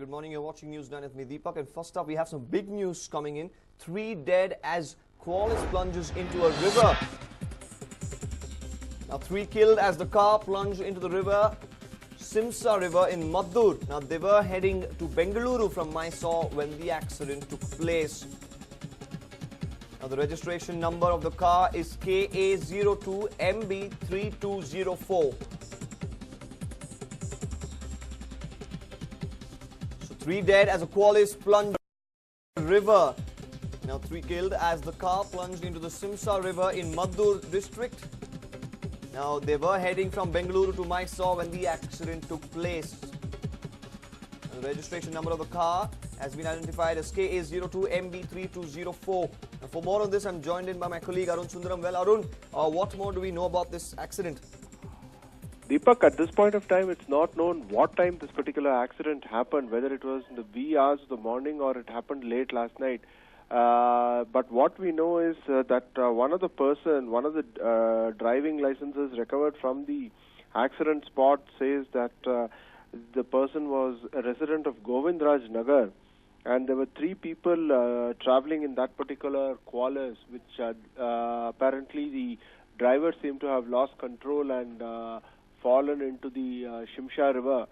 good morning. You're watching News9 with me, Deepak. And first up, we have some big news coming in. 3 dead as Qualis plunges into a river. Now, 3 killed as the car plunged into the river, Simsa River in Maddur. Now, they were heading to Bengaluru from Mysore when the accident took place. Now, the registration number of the car is KA02MB3204. So, 3 dead as a Qualis plunged into the river. Now, 3 killed as the car plunged into the Simsa River in Maddur district. Now, they were heading from Bengaluru to Mysore when the accident took place. And the registration number of the car has been identified as KA02MB3204. Now, for more on this, I'm joined in by my colleague Arun Sundaram. Well, Arun, what more do we know about this accident? Deepak, at this point of time, it's not known what time this particular accident happened, whether it was in the wee hours of the morning or it happened late last night. But what we know is that one of the driving licenses recovered from the accident spot says that the person was a resident of Govindraj Nagar, and there were 3 people traveling in that particular Qualis, which apparently the driver seemed to have lost control and fallen into the Shimsha River.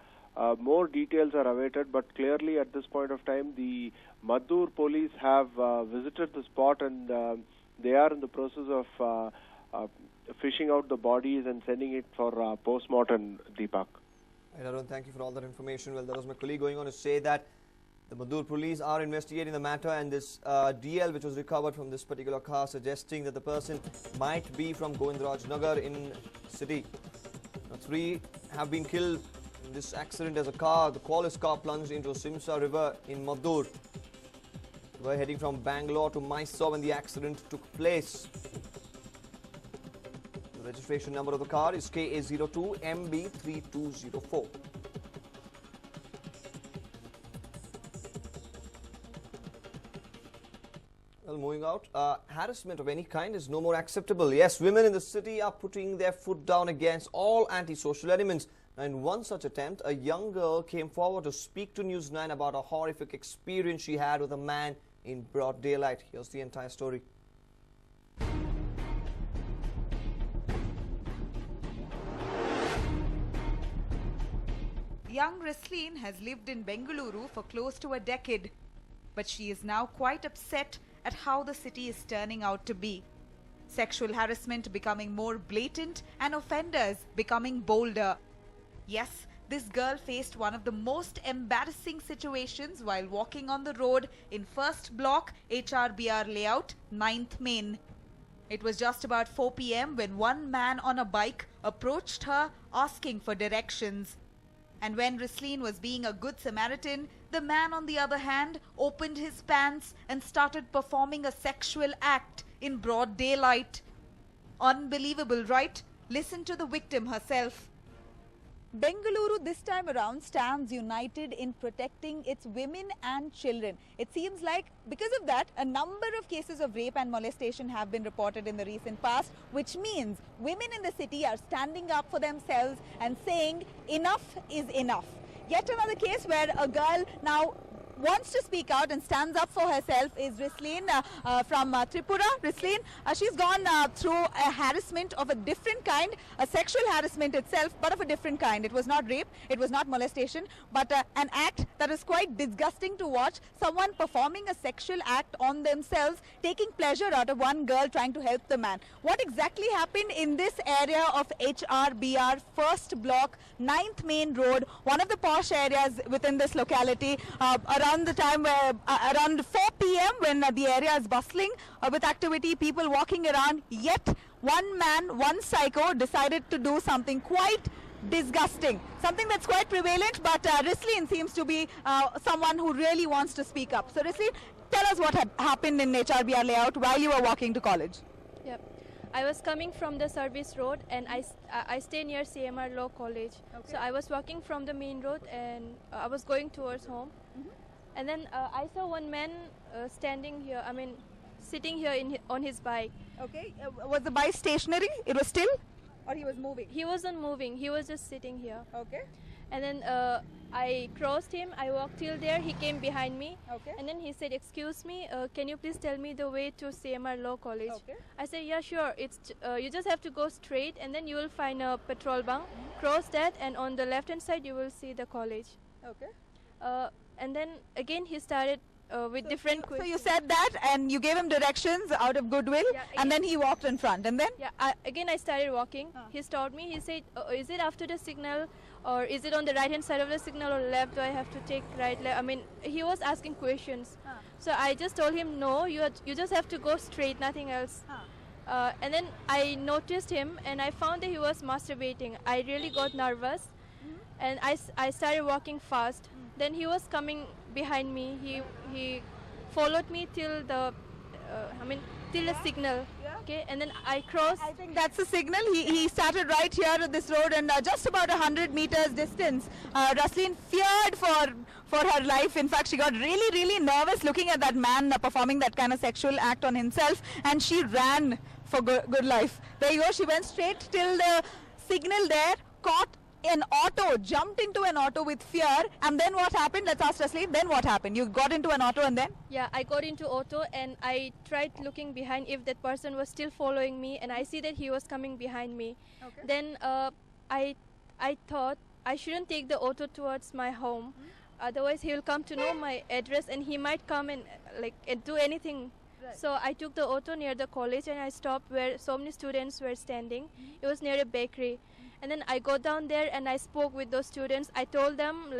More details are awaited, but clearly at this point of time, the Maddur police have visited the spot and they are in the process of fishing out the bodies and sending it for post-mortem, Deepak. Right, Arun, thank you for all that information. Well, there was my colleague going on to say that the Maddur police are investigating the matter, and this DL which was recovered from this particular car suggesting that the person might be from Govindraj Nagar in city. Now, 3 have been killed in this accident as the Qualis car plunged into a Simsa River in Maddur. They were heading from Bangalore to Mysore when the accident took place. The registration number of the car is KA02MB3204. Well, moving out, harassment of any kind is no more acceptable. Yes, women in the city are putting their foot down against all anti-social elements. Now, in one such attempt, a young girl came forward to speak to News9 about a horrific experience she had with a man in broad daylight. Here's the entire story. Young Risleen has lived in Bengaluru for close to a decade, but she is now quite upset at how the city is turning out to be. Sexual harassment becoming more blatant and offenders becoming bolder. Yes, this girl faced one of the most embarrassing situations while walking on the road in first block HRBR layout, 9th Main. It was just about 4 p.m. when one man on a bike approached her asking for directions. And when Risleen was being a good Samaritan, the man on the other hand opened his pants and started performing a sexual act in broad daylight. Unbelievable, right? Listen to the victim herself. Bengaluru this time around stands united in protecting its women and children. It seems like because of that, a number of cases of rape and molestation have been reported in the recent past, which means women in the city are standing up for themselves and saying enough is enough. Yet another case where a girl now wants to speak out and stands up for herself is Risleen from Tripura. Risleen, she's gone through a harassment of a different kind, a sexual harassment itself, but of a different kind. It was not rape, it was not molestation, but an act that is quite disgusting to watch. Someone performing a sexual act on themselves, taking pleasure out of one girl trying to help the man. What exactly happened in this area of HRBR, first block, 9th Main Road, one of the posh areas within this locality, around the time where around 4 p.m. when the area is bustling with activity, people walking around, yet one man, one psycho decided to do something quite disgusting, something that's quite prevalent, but Risleen seems to be someone who really wants to speak up. So Risleen, tell us what happened in HRBR layout while you were walking to college. Yep. I was coming from the service road and I stay near CMR Law College. Okay. So I was walking from the main road and I was going towards home. And then I saw one man standing here, sitting here on his bike. Okay, was the bike stationary? It was still? Or he was moving? He wasn't moving, he was just sitting here. Okay. And then I crossed him. I walked till there. He came behind me. Okay. And then he said, "Excuse me, can you please tell me the way to CMR Law College?" Okay. I said, "Yeah, sure. You just have to go straight, and then you will find a petrol bunk. Cross that, and on the left-hand side, you will see the college." Okay. And then again, he started with different So questions. you said that and you gave him directions out of goodwill, Yeah, and then he walked in front, and then? Yeah, again I started walking. He stopped me. He said, "Is it after the signal, or is it on the right hand side of the signal, or left? Do I have to take right, left?" I mean, he was asking questions. So I just told him, "No, you just have to go straight, nothing else." And then I noticed him, and I found that he was masturbating. I really got nervous, and I started walking fast. Then he was coming behind me. He followed me till the till the signal. Okay, and then I crossed. I think that's the signal. He started right here at this road, and just about 100 meters distance. Rasleen feared for her life. In fact, she got really nervous looking at that man performing that kind of sexual act on himself, and she ran for good life. There you go. She went straight till the signal there, caught an auto, jumped into an auto with fear, and then what happened? Let's ask Rasleen. Then what happened? You got into an auto, and then? Yeah, I got into auto, and I tried looking behind if that person was still following me, and I see that he was coming behind me. Okay. Then I thought I shouldn't take the auto towards my home, otherwise he will come to know my address, and he might come and do anything. Right. So I took the auto near the college, and I stopped where so many students were standing. It was near a bakery. And then I got down there and I spoke with those students. I told them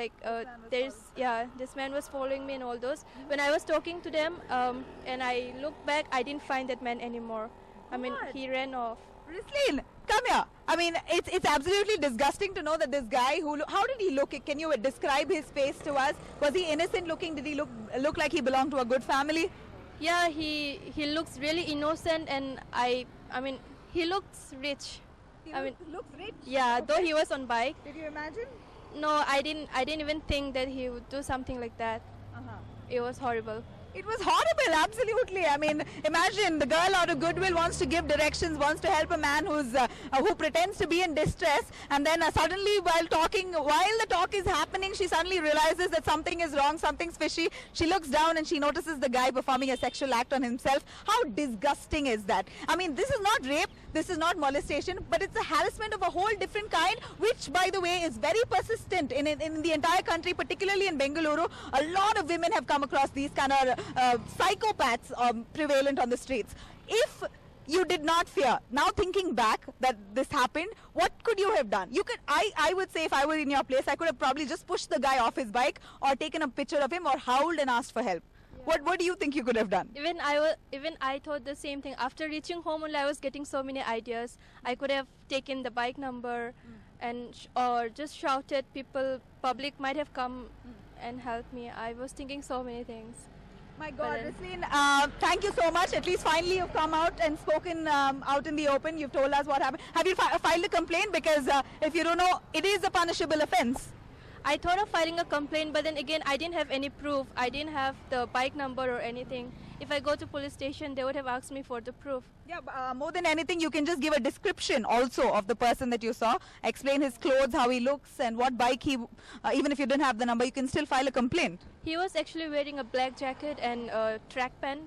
this man was following me and all those. When I was talking to them and I looked back, I didn't find that man anymore. I mean, he ran off. Rasleen, come here. I mean, it's absolutely disgusting to know that this guy how did he look? Can you describe his face to us? Was he innocent looking? Did he look like he belonged to a good family? Yeah, he looks really innocent, and I mean, he looks rich. Looks rich. Yeah, Okay. though he was on bike. Did you imagine? No, I didn't even think that he would do something like that. It was horrible. It was horrible, absolutely. I mean, imagine the girl out of goodwill wants to give directions, wants to help a man who pretends to be in distress, and then suddenly while the talk is happening, she suddenly realizes that something is wrong, something's fishy. She looks down and she notices the guy performing a sexual act on himself. How disgusting is that? I mean, this is not rape, this is not molestation, but it's a harassment of a whole different kind, which, by the way, is very persistent in the entire country, particularly in Bengaluru. A lot of women have come across these kind of psychopaths prevalent on the streets. If you did not fear, now thinking back that this happened, what could you have done? I would say, if I were in your place, I could have probably just pushed the guy off his bike, or taken a picture of him, or howled and asked for help. Yeah. What do you think you could have done? Even I thought the same thing. After reaching home only, I was getting so many ideas. I could have taken the bike number or just shouted. Public might have come and helped me. I was thinking so many things. My God, Rasleen, thank you so much. At least finally you've come out and spoken out in the open. You've told us what happened. Have you filed a complaint? Because if you don't know, it is a punishable offence. I thought of filing a complaint, but then again, I didn't have any proof. I didn't have the bike number or anything. If I go to police station, they would have asked me for the proof. Yeah, more than anything, you can just give a description also of the person that you saw. Explain his clothes, how he looks, and what bike he. Even if you didn't have the number, you can still file a complaint. He was actually wearing a black jacket and a track pant.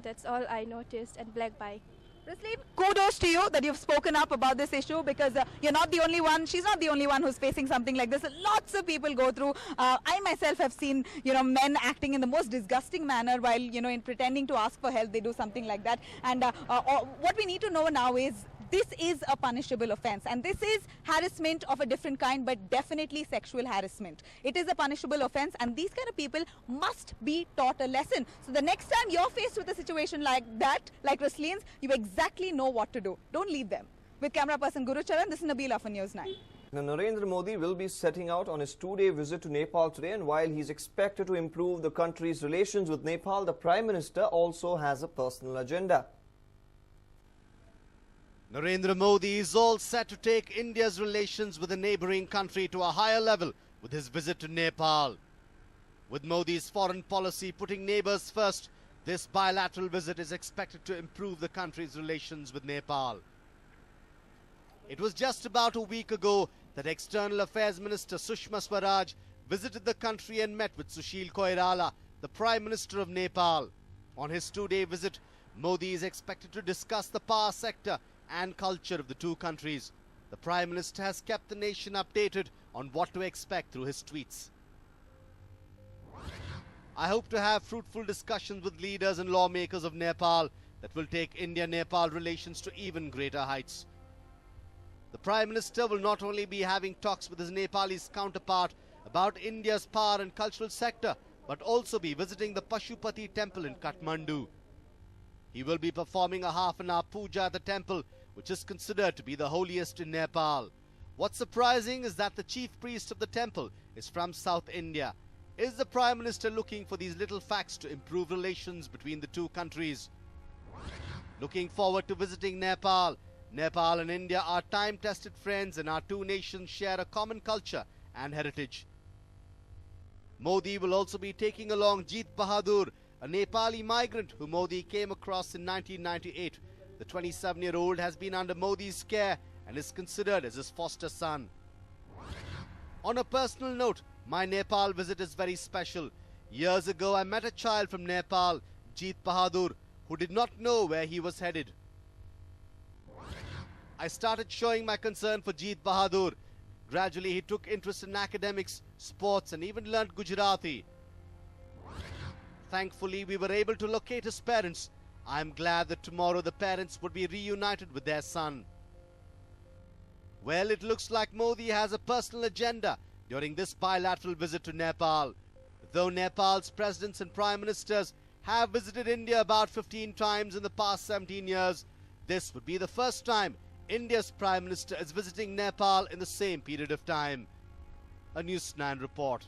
That's all I noticed, and black bike. Rasleen, kudos to you that you've spoken up about this issue, because you're not the only one. She's not the only one who's facing something like this. Lots of people go through. I myself have seen, men acting in the most disgusting manner while, in pretending to ask for help, they do something like that. And what we need to know now is, this is a punishable offence, and this is harassment of a different kind, but definitely sexual harassment. It is a punishable offence, and these kind of people must be taught a lesson. So the next time you're faced with a situation like that, like Rasleen's, you exactly know what to do. Don't leave them. With camera person Guru Charan, this is Nabila for News9. Now, Narendra Modi will be setting out on his two-day visit to Nepal today, and while he's expected to improve the country's relations with Nepal, the Prime Minister also has a personal agenda. Narendra Modi is all set to take India's relations with the neighbouring country to a higher level with his visit to Nepal. With Modi's foreign policy putting neighbours first, this bilateral visit is expected to improve the country's relations with Nepal. It was just about a week ago that External Affairs Minister Sushma Swaraj visited the country and met with Sushil Koirala, the Prime Minister of Nepal. On his 2-day visit, Modi is expected to discuss the power sector and culture of the two countries. The Prime Minister has kept the nation updated on what to expect through his tweets. I hope to have fruitful discussions with leaders and lawmakers of Nepal that will take India-Nepal relations to even greater heights. The Prime Minister will not only be having talks with his Nepalese counterpart about India's power and cultural sector, but also be visiting the Pashupati temple in Kathmandu. He will be performing a half-an-hour puja at the temple, which is considered to be the holiest in Nepal. What's surprising is that the chief priest of the temple is from South India. Is the Prime Minister looking for these little facts to improve relations between the two countries? Looking forward to visiting Nepal. Nepal and India are time-tested friends, and our two nations share a common culture and heritage. Modi will also be taking along Jeet Bahadur, a Nepali migrant who Modi came across in 1998. The 27-year-old has been under Modi's care and is considered as his foster son. On a personal note, my Nepal visit is very special. Years ago, I met a child from Nepal, Jeet Bahadur, who did not know where he was headed. I started showing my concern for Jeet Bahadur. Gradually, he took interest in academics, sports, and even learned Gujarati. Thankfully, we were able to locate his parents. I am glad that tomorrow the parents would be reunited with their son. Well, it looks like Modi has a personal agenda during this bilateral visit to Nepal. Though Nepal's presidents and prime ministers have visited India about 15 times in the past 17 years, this would be the first time India's Prime Minister is visiting Nepal in the same period of time. A News9 report.